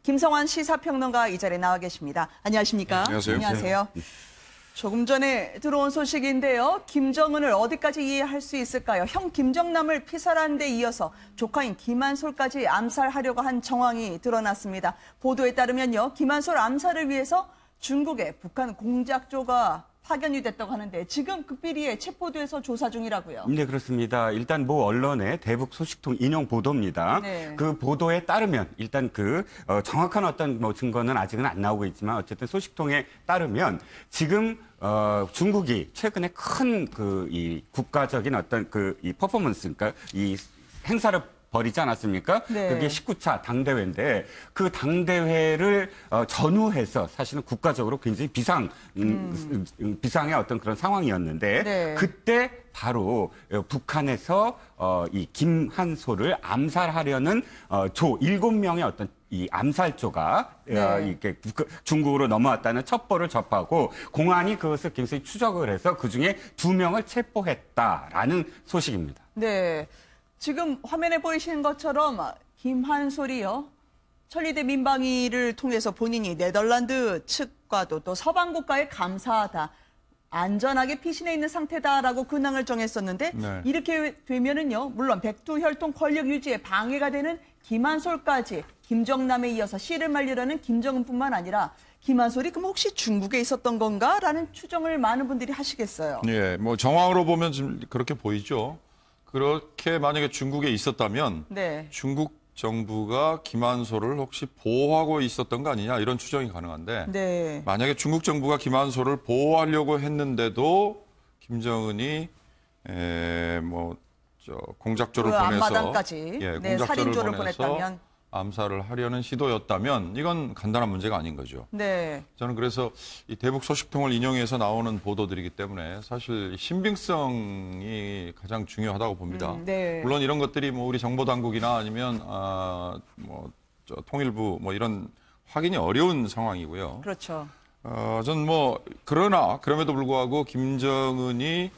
김성환 시사평론가 이 자리에 나와 계십니다. 안녕하십니까? 안녕하세요. 안녕하세요. 조금 전에 들어온 소식인데요. 김정은을 어디까지 이해할 수 있을까요? 형 김정남을 피살한 데 이어서 조카인 김한솔까지 암살하려고 한 정황이 드러났습니다. 보도에 따르면요. 김한솔 암살을 위해서 중국에 북한 공작조가 파견이 됐다고 하는데 지금 극비리에 체포돼서 조사 중이라고요. 네, 그렇습니다. 일단 모 언론의 대북 소식통 인용 보도입니다. 네. 그 보도에 따르면 일단 정확한 어떤 증거는 아직은 안 나오고 있지만 어쨌든 소식통에 따르면 지금 중국이 최근에 큰 이 국가적인 어떤 이 퍼포먼스, 그러니까 이 행사를 벌이지 않았습니까? 네. 그게 19차 당대회인데 그 당대회를 전후해서 사실은 국가적으로 굉장히 비상의 어떤 그런 상황이었는데 네. 그때 바로 북한에서 이 김한솔을 암살하려는 7명의 어떤 이 암살조가 네. 이렇게 중국으로 넘어왔다는 첩보를 접하고 공안이 그것을 굉장히 추적을 해서 그중에 2명을 체포했다라는 소식입니다. 네. 지금 화면에 보이시는 것처럼 김한솔이요. 천리대 민방위를 통해서 본인이 네덜란드 측과도 또 서방 국가에 감사하다. 안전하게 피신해 있는 상태다라고 근황을 정했었는데 네. 이렇게 되면은요. 물론 백두혈통 권력 유지에 방해가 되는 김한솔까지 김정남에 이어서 씨를 말리려는 김정은뿐만 아니라 김한솔이 그럼 혹시 중국에 있었던 건가라는 추정을 많은 분들이 하시겠어요. 예, 뭐 정황으로 보면 지금 그렇게 보이죠. 그렇게 만약에 중국에 있었다면 네. 중국 정부가 김한솔을 혹시 보호하고 있었던 거 아니냐 이런 추정이 가능한데 네. 만약에 중국 정부가 김한솔을 보호하려고 했는데도 김정은이 공작조를 그 보내서 앞마당까지 네, 살인조를 보냈다면 암살을 하려는 시도였다면 이건 간단한 문제가 아닌 거죠. 네. 저는 그래서 이 대북 소식통을 인용해서 나오는 보도들이기 때문에 사실 신빙성이 가장 중요하다고 봅니다. 네. 물론 이런 것들이 뭐 우리 정보 당국이나 아니면 통일부 뭐 이런 확인이 어려운 상황이고요. 그렇죠. 저는 그러나 그럼에도 불구하고 김정은이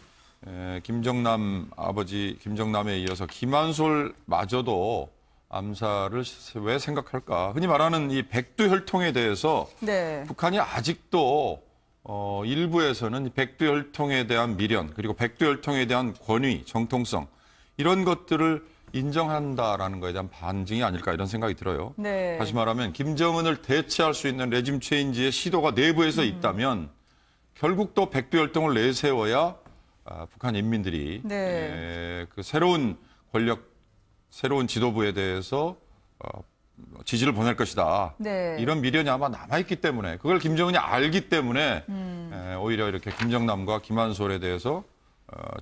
김정남 아버지 김정남에 이어서 김한솔마저도 암살을 왜 생각할까? 흔히 말하는 이 백두혈통에 대해서 네. 북한이 아직도 일부에서는 백두혈통에 대한 미련 그리고 백두혈통에 대한 권위, 정통성 이런 것들을 인정한다라는 것에 대한 반증이 아닐까 이런 생각이 들어요. 네. 다시 말하면 김정은을 대체할 수 있는 레짐 체인지의 시도가 내부에서 있다면 결국 또 백두혈통을 내세워야 북한 인민들이 네. 그 새로운 새로운 지도부에 대해서 지지를 보낼 것이다. 네. 이런 미련이 아마 남아있기 때문에 그걸 김정은이 알기 때문에 오히려 이렇게 김정남과 김한솔에 대해서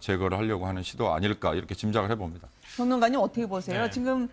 제거를 하려고 하는 시도 아닐까 이렇게 짐작을 해봅니다. 평론가님 어떻게 보세요? 네. 지금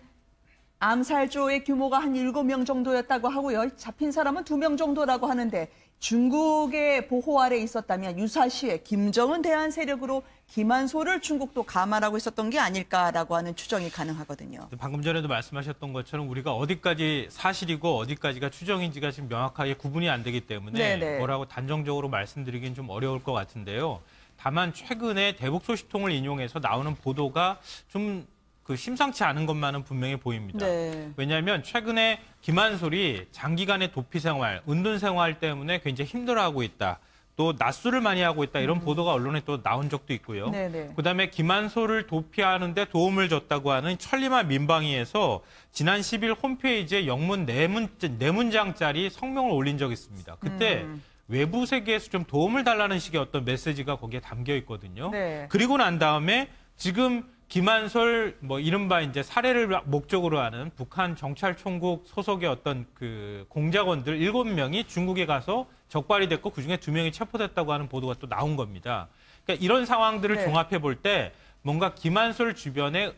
암살조의 규모가 한 7명 정도였다고 하고요. 잡힌 사람은 2명 정도라고 하는데 중국의 보호 아래 있었다면 유사시에 김정은 대한 세력으로 김한솔을 중국도 감안하고 있었던 게 아닐까라고 하는 추정이 가능하거든요. 방금 전에도 말씀하셨던 것처럼 우리가 어디까지 사실이고 어디까지가 추정인지가 지금 명확하게 구분이 안 되기 때문에 네네. 뭐라고 단정적으로 말씀드리긴 좀 어려울 것 같은데요. 다만 최근에 대북 소식통을 인용해서 나오는 보도가 좀 심상치 않은 것만은 분명히 보입니다. 네. 왜냐하면 최근에 김한솔이 장기간의 도피 생활, 은둔 생활 때문에 굉장히 힘들어하고 있다. 또 낮술을 많이 하고 있다. 이런 보도가 언론에 또 나온 적도 있고요. 네네. 그다음에 김한솔을 도피하는 데 도움을 줬다고 하는 천리마 민방위에서 지난 10일 홈페이지에 영문 4문장짜리 성명을 올린 적이 있습니다. 그때 외부 세계에서 좀 도움을 달라는 식의 어떤 메시지가 거기에 담겨 있거든요. 네. 그리고 난 다음에 지금 김한솔 이른바 이제 살해를 목적으로 하는 북한 정찰총국 소속의 어떤 그 공작원들 7명이 중국에 가서 적발이 됐고 그중에 2명이 체포됐다고 하는 보도가 또 나온 겁니다. 그러니까 이런 상황들을 네. 종합해 볼 때 뭔가 김한솔 주변에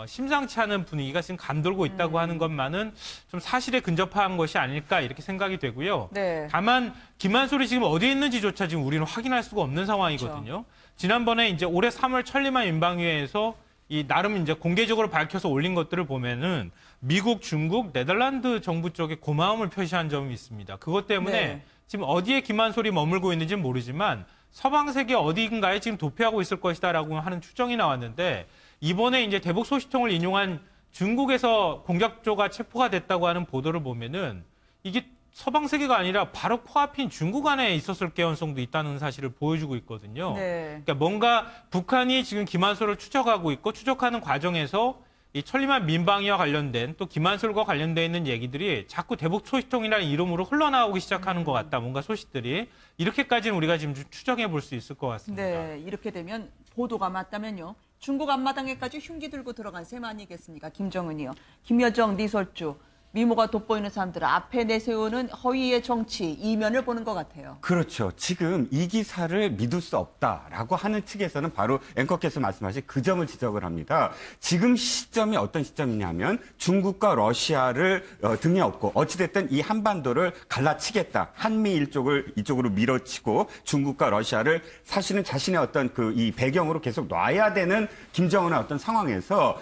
심상치 않은 분위기가 지금 감돌고 있다고 하는 것만은 좀 사실에 근접한 것이 아닐까 이렇게 생각이 되고요. 네. 다만 김한솔이 지금 어디에 있는지조차 지금 우리는 확인할 수가 없는 상황이거든요. 그렇죠. 지난번에 이제 올해 3월 천리마 민방위에서 이 나름 이제 공개적으로 밝혀서 올린 것들을 보면은 미국, 중국, 네덜란드 정부 쪽에 고마움을 표시한 점이 있습니다. 그것 때문에 네. 지금 어디에 김한솔이 머물고 있는지는 모르지만 서방 세계 어디인가에 지금 도피하고 있을 것이다라고 하는 추정이 나왔는데 이번에 이제 대북 소식통을 인용한 중국에서 공작조가 체포가 됐다고 하는 보도를 보면은 이게 서방 세계가 아니라 바로 코앞인 중국 안에 있었을 개연성도 있다는 사실을 보여주고 있거든요. 네. 그러니까 뭔가 북한이 지금 김한솔을 추적하고 있고 추적하는 과정에서 이 천리만 민방위와 관련된 또 김한솔과 관련돼 있는 얘기들이 자꾸 대북 소식통이라는 이름으로 흘러나오기 시작하는 것 같다. 뭔가 소식들이 이렇게까지는 우리가 지금 추정해 볼 수 있을 것 같습니다. 네, 이렇게 되면 보도가 맞다면요. 중국 앞마당에까지 흉기 들고 들어간 셈 아니겠습니까? 김정은이요. 김여정, 리설주, 미모가 돋보이는 사람들을 앞에 내세우는 허위의 정치, 이면을 보는 것 같아요. 그렇죠. 지금 이 기사를 믿을 수 없다라고 하는 측에서는 바로 앵커께서 말씀하신 그 점을 지적을 합니다. 지금 시점이 어떤 시점이냐면 중국과 러시아를 등에 업고 어찌됐든 이 한반도를 갈라치겠다. 한미일 쪽을 이쪽으로 밀어치고 중국과 러시아를 사실은 자신의 어떤 이 배경으로 계속 놔야 되는 김정은의 어떤 상황에서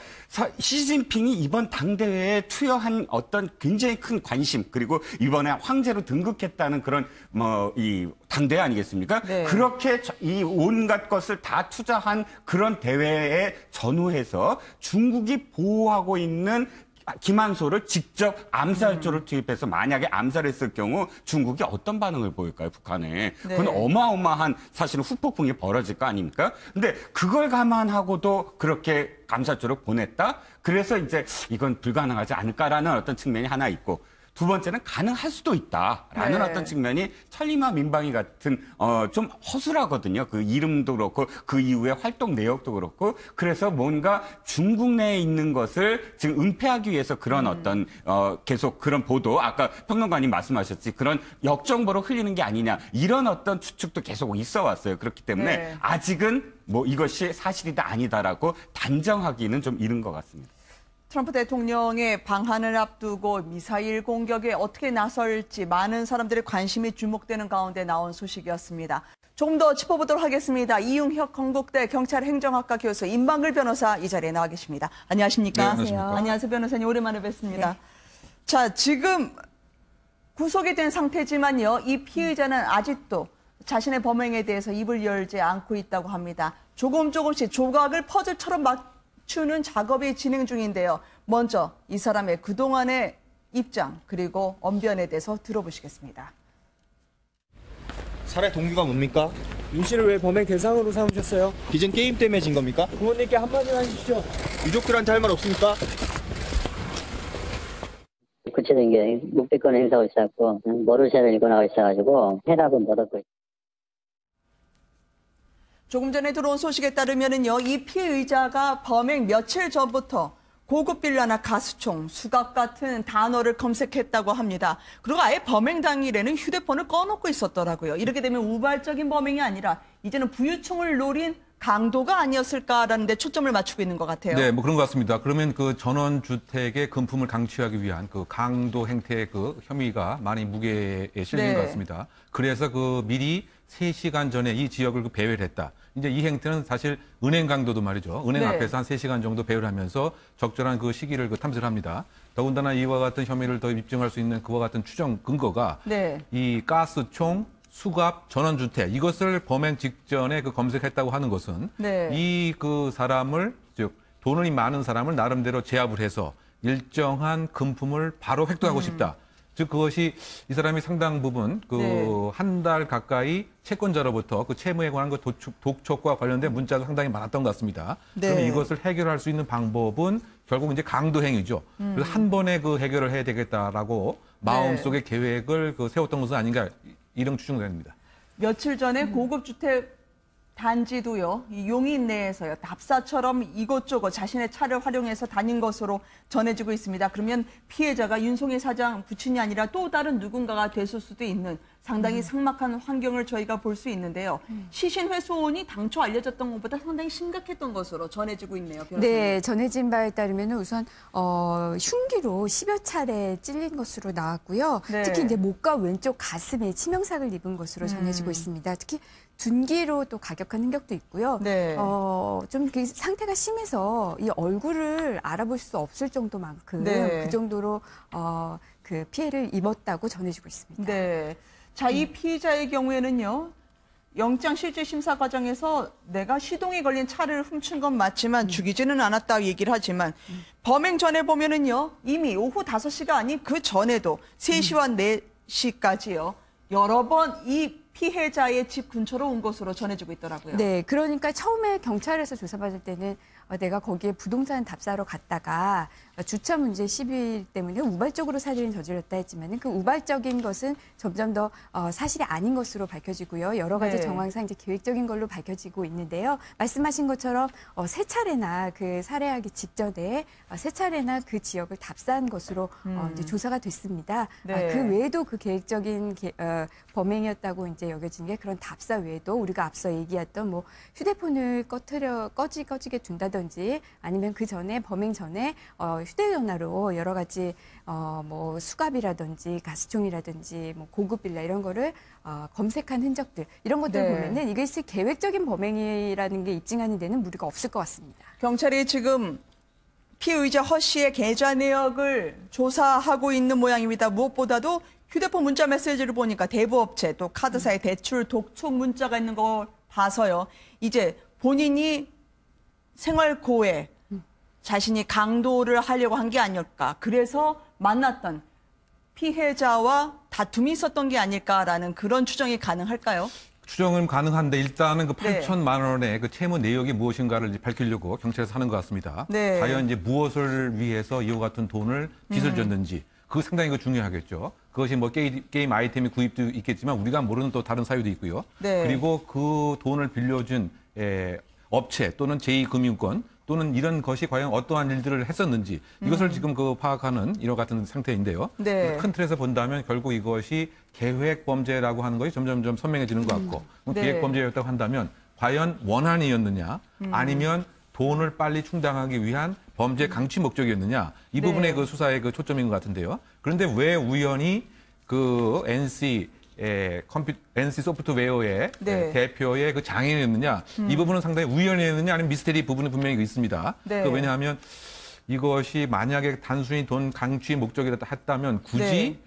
시진핑이 이번 당대회에 투여한 어떤 굉장히 큰 관심 그리고 이번에 황제로 등극했다는 그런 이 당대회 아니겠습니까? 네. 그렇게 이 온갖 것을 다 투자한 그런 대회에 전후해서 중국이 보호하고 있는 김한솔을 직접 암살조를 투입해서 만약에 암살했을 경우 중국이 어떤 반응을 보일까요, 북한에? 그건 네. 어마어마한 사실은 후폭풍이 벌어질 거 아닙니까? 근데 그걸 감안하고도 그렇게 암살조를 보냈다? 그래서 이제 이건 불가능하지 않을까라는 어떤 측면이 하나 있고 두 번째는 가능할 수도 있다라는 네. 어떤 측면이 천리마 민방위 같은 좀 허술하거든요. 그 이름도 그렇고 그 이후의 활동 내역도 그렇고 그래서 뭔가 중국 내에 있는 것을 지금 은폐하기 위해서 그런 어떤 계속 그런 보도 아까 평론가님 말씀하셨지 그런 역정보로 흘리는 게 아니냐 이런 어떤 추측도 계속 있어 왔어요. 그렇기 때문에 네. 아직은 뭐 이것이 사실이다 아니다라고 단정하기는 좀 이른 것 같습니다. 트럼프 대통령의 방한을 앞두고 미사일 공격에 어떻게 나설지 많은 사람들의 관심이 주목되는 가운데 나온 소식이었습니다. 조금 더 짚어보도록 하겠습니다. 이웅혁 건국대 경찰행정학과 교수, 임방글 변호사 이 자리에 나와 계십니다. 안녕하십니까? 네, 안녕하십니까? 안녕하세요, 변호사님. 오랜만에 뵙습니다. 자, 지금 구속이 된 상태지만요. 이 피의자는 아직도 자신의 범행에 대해서 입을 열지 않고 있다고 합니다. 조금씩 조각을 퍼즐처럼 맞추는 작업이 진행 중인데요. 먼저 이 사람의 그동안의 입장 그리고 언변에 대해서 들어보시겠습니다. 살해 동기가 뭡니까? 윤 씨를 왜 범행 대상으로 삼으셨어요? 빚은 게임 때문에 진 겁니까? 부모님께 한마디 하십시오. 유족들한테 할 말 없습니까? 구체적인 게 묵비권 행사하고 있었고 모르쇠를 읽고 나가 있어가지고 해답은 못 얻고 있어요. 조금 전에 들어온 소식에 따르면은요, 이 피의자가 범행 며칠 전부터 고급 빌라나 가스총, 수갑 같은 단어를 검색했다고 합니다. 그리고 아예 범행 당일에는 휴대폰을 꺼놓고 있었더라고요. 이렇게 되면 우발적인 범행이 아니라 이제는 부유층을 노린 강도가 아니었을까라는 데 초점을 맞추고 있는 것 같아요. 네, 뭐 그런 것 같습니다. 그러면 그 전원주택의 금품을 강취하기 위한 그 강도 행태의 그 혐의가 많이 무게에 실린 네. 것 같습니다. 그래서 그 미리 3시간 전에 이 지역을 그 배회를 했다. 이제 이 행태는 사실 은행 강도도 말이죠. 은행 네. 앞에서 한 3시간 정도 배회를 하면서 적절한 그 시기를 그 탐색을 합니다. 더군다나 이와 같은 혐의를 더 입증할 수 있는 그와 같은 추정 근거가 네. 이 가스총, 수갑, 전원주택 이것을 범행 직전에 그 검색했다고 하는 것은 네. 이 그 사람을 즉 돈이 많은 사람을 나름대로 제압을 해서 일정한 금품을 바로 획득하고 싶다. 즉 그것이 이 사람이 상당 부분 그 네. 한 달 가까이 채권자로부터 그 채무에 관한 그 독촉과 관련된 문자가 상당히 많았던 것 같습니다. 네. 그러면 이것을 해결할 수 있는 방법은 결국 이제 강도 행위죠. 그래서 한 번에 그 해결을 해야 되겠다라고 마음속에 계획을 그 세웠던 것은 아닌가 이런 추정됩니다. 며칠 전에 고급 주택 단지도요, 이 용인 내에서요, 답사처럼 이곳저곳 자신의 차를 활용해서 다닌 것으로 전해지고 있습니다. 그러면 피해자가 윤송희 사장 부친이 아니라 또 다른 누군가가 됐을 수도 있는 상당히 삭막한 환경을 저희가 볼 수 있는데요. 시신 회수원이 당초 알려졌던 것보다 상당히 심각했던 것으로 전해지고 있네요. 변호사님. 네, 전해진 바에 따르면 우선 흉기로 10여 차례 찔린 것으로 나왔고요. 네. 특히 이제 목과 왼쪽 가슴에 치명상을 입은 것으로 전해지고 있습니다. 특히 둔기로 또 가격한 흔적도 있고요. 네. 좀 그 상태가 심해서 이 얼굴을 알아볼 수 없을 정도만큼 네. 그 정도로 그 피해를 입었다고 전해지고 있습니다. 네. 자, 이 피의자의 경우에는요, 영장 실질 심사 과정에서 내가 시동이 걸린 차를 훔친 건 맞지만 죽이지는 않았다 얘기를 하지만 범행 전에 보면은요 이미 오후 5시가 아닌 그 전에도 3시와 4시까지요 여러 번 이 피해자의 집 근처로 온 것으로 전해지고 있더라고요. 네, 그러니까 처음에 경찰에서 조사받을 때는 내가 거기에 부동산 답사로 갔다가 주차 문제 시비 때문에 우발적으로 살인을 저질렀다 했지만 그 우발적인 것은 점점 더 사실이 아닌 것으로 밝혀지고요. 여러 가지 네. 정황상 이제 계획적인 걸로 밝혀지고 있는데요. 말씀하신 것처럼 세 차례나 그 살해하기 직전에 세 차례나 그 지역을 답사한 것으로 이제 조사가 됐습니다. 네. 그 외에도 그 계획적인 범행이었다고 이제 여겨진 게 그런 답사 외에도 우리가 앞서 얘기했던 뭐 휴대폰을 꺼지게 둔다든지 아니면 그 전에 범행 전에 휴대전화로 여러 가지 뭐 수갑이라든지 가스총이라든지 뭐 고급 빌라 이런 거를 검색한 흔적들 이런 것들을 네. 보면은 이것이 계획적인 범행이라는 게 입증하는 데는 무리가 없을 것 같습니다. 경찰이 지금 피의자 허 씨의 계좌 내역을 조사하고 있는 모양입니다. 무엇보다도 휴대폰 문자 메시지를 보니까 대부업체 또 카드사의 대출 독촉 문자가 있는 걸 봐서요. 이제 본인이 생활고에 자신이 강도를 하려고 한 게 아닐까. 그래서 만났던 피해자와 다툼이 있었던 게 아닐까라는 그런 추정이 가능할까요? 추정은 가능한데 일단은 그 네. 8천만 원의 그 채무 내역이 무엇인가를 이제 밝히려고 경찰에서 하는 것 같습니다. 네. 과연 이제 무엇을 위해서 이와 같은 돈을 빚을 졌는지 그거 상당히 중요하겠죠. 그것이 뭐 게임 아이템이 구입도 있겠지만 우리가 모르는 또 다른 사유도 있고요. 네. 그리고 그 돈을 빌려준 업체 또는 제2금융권 또는 이런 것이 과연 어떠한 일들을 했었는지 이것을 지금 그 파악하는 이와 같은 상태인데요. 네. 큰 틀에서 본다면 결국 이것이 계획 범죄라고 하는 것이 점점점 선명해지는 것 같고 네. 계획 범죄였다고 한다면 과연 원한이었느냐 아니면 돈을 빨리 충당하기 위한 범죄 강취 목적이었느냐 이 네. 부분의 그 수사의 그 초점인 것 같은데요. 그런데 왜 우연히 그 NC 소프트웨어의 네. 대표의 그 장애인이었느냐 이 부분은 상당히 우연이었느냐 아니면 미스테리 부분은 분명히 있습니다. 네. 왜냐하면 이것이 만약에 단순히 돈 강취 목적이었다 했다면 굳이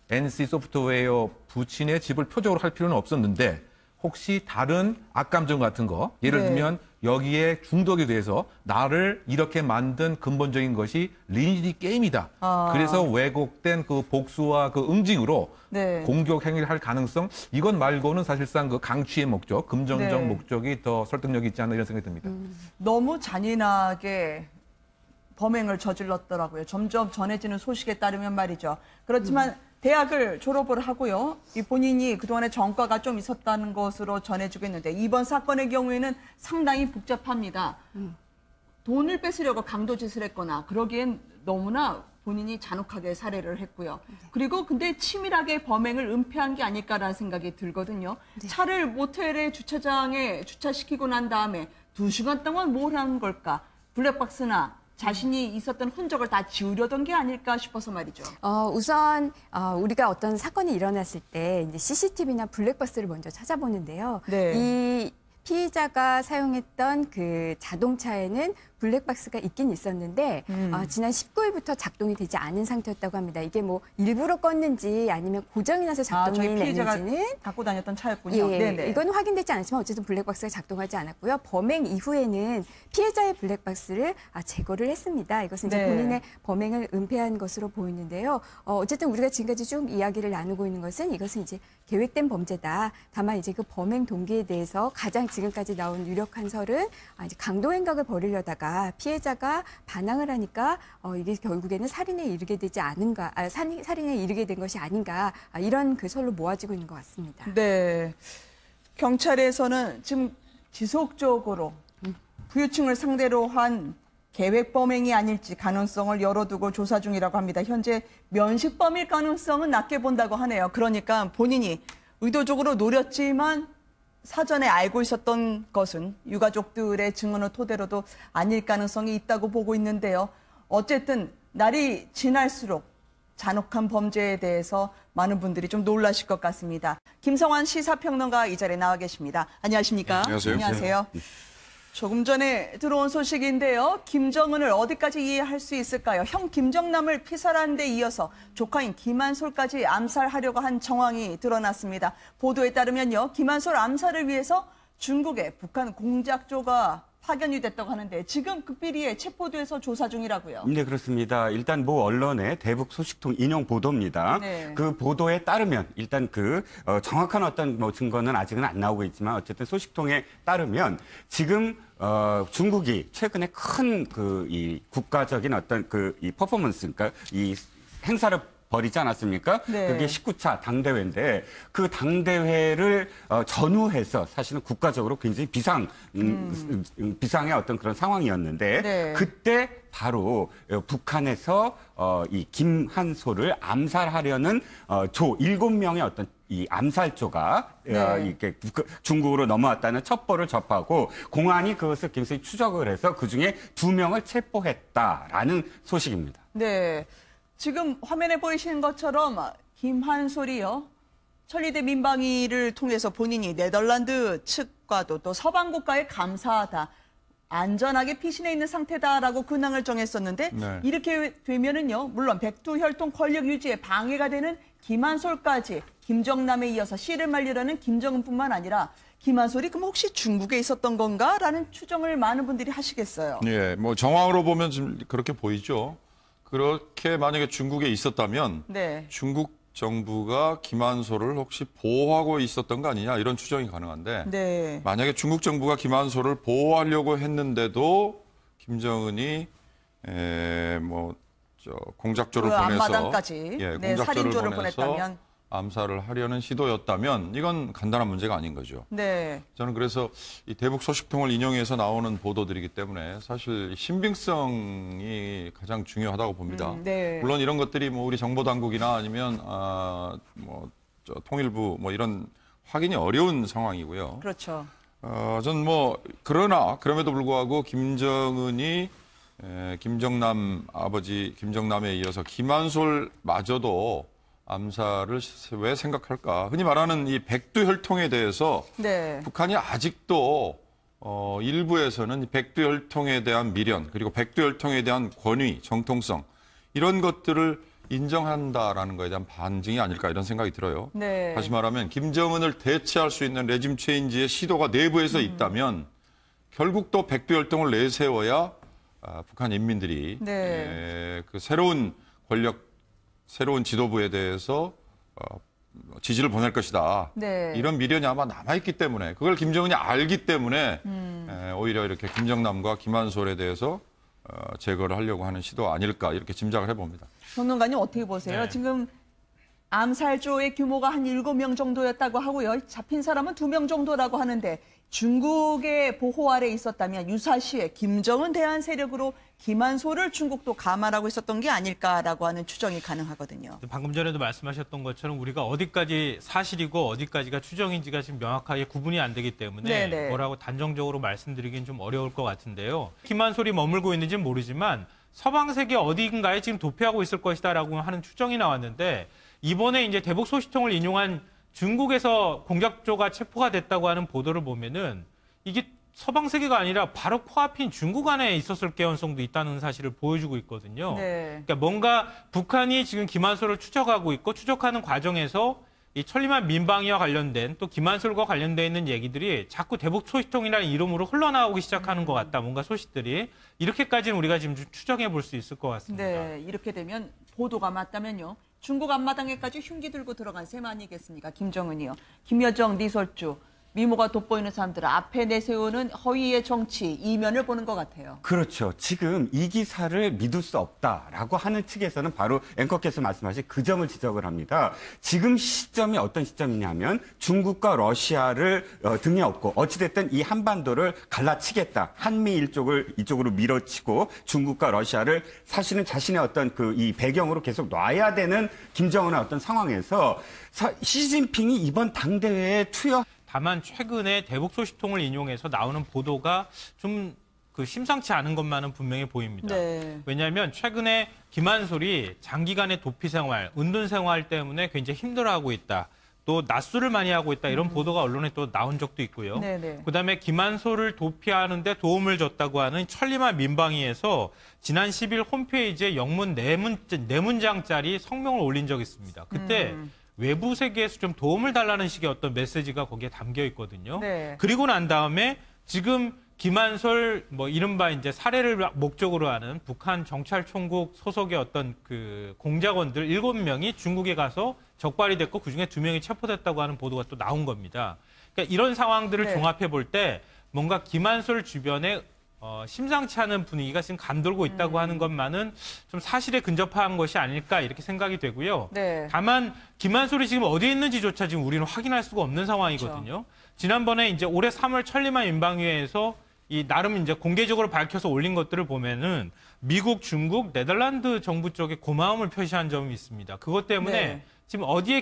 NC 소프트웨어 부친의 집을 표적으로 할 필요는 없었는데 혹시 다른 악감정 같은 거 예를 네. 들면 여기에 중독이 돼서 나를 이렇게 만든 근본적인 것이 리니지 게임이다. 그래서 왜곡된 그 복수와 그 응징으로 네. 공격 행위를 할 가능성 이것 말고는 사실상 그 강취의 목적, 금전적 네. 목적이 더 설득력이 있지 않나 이런 생각이 듭니다. 너무 잔인하게 범행을 저질렀더라고요. 점점 전해지는 소식에 따르면 말이죠. 그렇지만 대학을 졸업을 하고요. 이 본인이 그동안에 전과가 좀 있었다는 것으로 전해지고 있는데 이번 사건의 경우에는 상당히 복잡합니다. 돈을 뺏으려고 강도짓을 했거나 그러기엔 너무나 본인이 잔혹하게 살해를 했고요. 그리고 근데 치밀하게 범행을 은폐한 게 아닐까라는 생각이 들거든요. 차를 모텔의 주차장에 주차시키고 난 다음에 2시간 동안 뭘 한 걸까? 블랙박스나 자신이 있었던 흔적을 다 지우려던 게 아닐까 싶어서 말이죠. 우선 우리가 어떤 사건이 일어났을 때 이제 CCTV나 블랙박스를 먼저 찾아보는데요. 네. 이 피의자가 사용했던 그 자동차에는 블랙박스가 있긴 있었는데 지난 19일부터 작동이 되지 않은 상태였다고 합니다. 이게 뭐 일부러 껐는지 아니면 고장이 나서 작동이 저희 피해자가 됐는지는 갖고 다녔던 차였군요. 예, 네네. 이건 확인되지 않았지만 어쨌든 블랙박스가 작동하지 않았고요. 범행 이후에는 피해자의 블랙박스를 제거를 했습니다. 이것은 이제 네. 본인의 범행을 은폐한 것으로 보이는데요. 어쨌든 우리가 지금까지 쭉 이야기를 나누고 있는 것은 이것은 이제 계획된 범죄다. 다만 이제 그 범행 동기에 대해서 가장 지금까지 나온 유력한 설은 이제 강도 행각을 벌이려다가 피해자가 반항을 하니까 이게 결국에는 살인에 이르게 되지 않은가, 살인에 이르게 된 것이 아닌가 이런 그 설로 모아지고 있는 것 같습니다. 네. 경찰에서는 지금 지속적으로 부유층을 상대로 한 계획 범행이 아닐지 가능성을 열어두고 조사 중이라고 합니다. 현재 면식범일 가능성은 낮게 본다고 하네요. 그러니까 본인이 의도적으로 노렸지만 사전에 알고 있었던 것은 유가족들의 증언을 토대로도 아닐 가능성이 있다고 보고 있는데요. 어쨌든 날이 지날수록 잔혹한 범죄에 대해서 많은 분들이 좀 놀라실 것 같습니다. 김성환 시사평론가 이 자리에 나와 계십니다. 안녕하십니까? 안녕하세요. 안녕하세요. 조금 전에 들어온 소식인데요. 김정은을 어디까지 이해할 수 있을까요? 형 김정남을 피살한 데 이어서 조카인 김한솔까지 암살하려고 한 정황이 드러났습니다. 보도에 따르면요. 김한솔 암살을 위해서 중국에 북한 공작조가 파견이 됐다고 하는데 지금 극비리에 체포돼서 조사 중이라고요. 네, 그렇습니다. 일단 모 언론의 대북 소식통 인용 보도입니다. 네. 그 보도에 따르면 일단 정확한 어떤 증거는 아직은 안 나오고 있지만 어쨌든 소식통에 따르면 지금 중국이 최근에 큰 이 국가적인 어떤 이 퍼포먼스, 그러니까 이 행사를 벌이지 않았습니까? 네. 그게 19차 당대회인데 그 당대회를 전후해서 사실은 국가적으로 굉장히 비상의 어떤 그런 상황이었는데 네. 그때 바로 북한에서 이 김한솔을 암살하려는 7명의 어떤 이 암살조가 네. 이렇게 중국으로 넘어왔다는 첩보를 접하고 공안이 그것을 굉장히 추적을 해서 그중에 2명을 체포했다라는 소식입니다. 네. 지금 화면에 보이시는 것처럼 김한솔이요. 천리대 민방위를 통해서 본인이 네덜란드 측과도 또 서방 국가에 감사하다. 안전하게 피신해 있는 상태다라고 근황을 정했었는데 네. 이렇게 되면은요. 물론 백두혈통 권력 유지에 방해가 되는 김한솔까지 김정남에 이어서 씨를 말리려는 김정은뿐만 아니라 김한솔이 그럼 혹시 중국에 있었던 건가라는 추정을 많은 분들이 하시겠어요. 예, 뭐 정황으로 보면 지금 그렇게 보이죠. 그렇게 만약에 중국에 있었다면 네. 중국 정부가 김한솔을 혹시 보호하고 있었던 거 아니냐 이런 추정이 가능한데 네. 만약에 중국 정부가 김한솔을 보호하려고 했는데도 김정은이 공작조를 그 보내서 앞마당까지 네, 살인조를 보냈다면 암살을 하려는 시도였다면 이건 간단한 문제가 아닌 거죠. 네. 저는 그래서 이 대북 소식통을 인용해서 나오는 보도들이기 때문에 사실 신빙성이 가장 중요하다고 봅니다. 네. 물론 이런 것들이 뭐 우리 정보 당국이나 아니면 통일부 뭐 이런 확인이 어려운 상황이고요. 그렇죠. 저는 그러나 그럼에도 불구하고 김정은이 김정남 아버지 김정남에 이어서 김한솔마저도 암살을 왜 생각할까? 흔히 말하는 이 백두혈통에 대해서 네. 북한이 아직도 일부에서는 이 백두혈통에 대한 미련 그리고 백두혈통에 대한 권위, 정통성 이런 것들을 인정한다라는 거에 대한 반증이 아닐까 이런 생각이 들어요. 네. 다시 말하면 김정은을 대체할 수 있는 레짐 체인지의 시도가 내부에서 있다면 결국 또 백두혈통을 내세워야 북한 인민들이 네. 그 새로운 새로운 지도부에 대해서 지지를 보낼 것이다. 네. 이런 미련이 아마 남아있기 때문에 그걸 김정은이 알기 때문에 오히려 이렇게 김정남과 김한솔에 대해서 제거를 하려고 하는 시도 아닐까 이렇게 짐작을 해봅니다. 전문가님 어떻게 보세요? 네. 지금 암살조의 규모가 한 7명 정도였다고 하고요. 잡힌 사람은 2명 정도라고 하는데 중국의 보호 아래 있었다면 유사시에 김정은 대한 세력으로 김한솔을 중국도 감안하고 있었던 게 아닐까라고 하는 추정이 가능하거든요. 방금 전에도 말씀하셨던 것처럼 우리가 어디까지 사실이고 어디까지가 추정인지가 지금 명확하게 구분이 안 되기 때문에 네네. 뭐라고 단정적으로 말씀드리긴 좀 어려울 것 같은데요. 김한솔이 머물고 있는지는 모르지만 서방 세계 어딘가에 지금 도피하고 있을 것이다라고 하는 추정이 나왔는데 이번에 이제 대북 소식통을 인용한 중국에서 공작조가 체포가 됐다고 하는 보도를 보면은 이게 서방 세계가 아니라 바로 코앞인 중국 안에 있었을 개연성도 있다는 사실을 보여주고 있거든요. 네. 그러니까 뭔가 북한이 지금 김한솔을 추적하고 있고 추적하는 과정에서 이 천리만 민방위와 관련된 또 김한솔과 관련돼 있는 얘기들이 자꾸 대북 소식통이라는 이름으로 흘러나오기 시작하는 것 같다. 뭔가 소식들이 이렇게까지는 우리가 지금 추정해 볼 수 있을 것 같습니다. 네, 이렇게 되면 보도가 맞다면요. 중국 앞마당에까지 흉기 들고 들어간 셈 아니겠습니까? 김정은이요. 김여정, 리설주, 미모가 돋보이는 사람들을 앞에 내세우는 허위의 정치, 이면을 보는 것 같아요. 그렇죠. 지금 이 기사를 믿을 수 없다라고 하는 측에서는 바로 앵커께서 말씀하신 그 점을 지적을 합니다. 지금 시점이 어떤 시점이냐면 중국과 러시아를 등에 업고 어찌됐든 이 한반도를 갈라치겠다. 한미일 쪽을 이쪽으로 밀어치고 중국과 러시아를 사실은 자신의 어떤 이 배경으로 계속 놔야 되는 김정은의 어떤 상황에서 시진핑이 이번 당대회에 다만 최근에 대북 소식통을 인용해서 나오는 보도가 좀 심상치 않은 것만은 분명히 보입니다. 네. 왜냐하면 최근에 김한솔이 장기간의 도피 생활, 은둔 생활 때문에 굉장히 힘들어하고 있다. 또 낮술을 많이 하고 있다 이런 보도가 언론에 또 나온 적도 있고요. 네네. 그다음에 김한솔을 도피하는 데 도움을 줬다고 하는 천리마 민방위에서 지난 10일 홈페이지에 영문 4문장짜리 성명을 올린 적이 있습니다. 그때 외부 세계에서 좀 도움을 달라는 식의 어떤 메시지가 거기에 담겨 있거든요. 네. 그리고 난 다음에 지금 김한솔 뭐 이른바 이제 살해를 목적으로 하는 북한 정찰총국 소속의 어떤 그 공작원들 7명이 중국에 가서 적발이 됐고 그중에 2명이 체포됐다고 하는 보도가 또 나온 겁니다. 그러니까 이런 상황들을 네. 종합해 볼 때 뭔가 김한솔 주변에 심상치 않은 분위기가 지금 감돌고 있다고 하는 것만은 좀 사실에 근접한 것이 아닐까 이렇게 생각이 되고요. 네. 다만 김한솔이 지금 어디에 있는지조차 지금 우리는 확인할 수가 없는 상황이거든요. 그렇죠. 지난번에 이제 올해 3월 천리마 인방위에서 이 나름 이제 공개적으로 밝혀서 올린 것들을 보면은 미국, 중국, 네덜란드 정부 쪽에 고마움을 표시한 점이 있습니다. 그것 때문에 네. 지금 어디에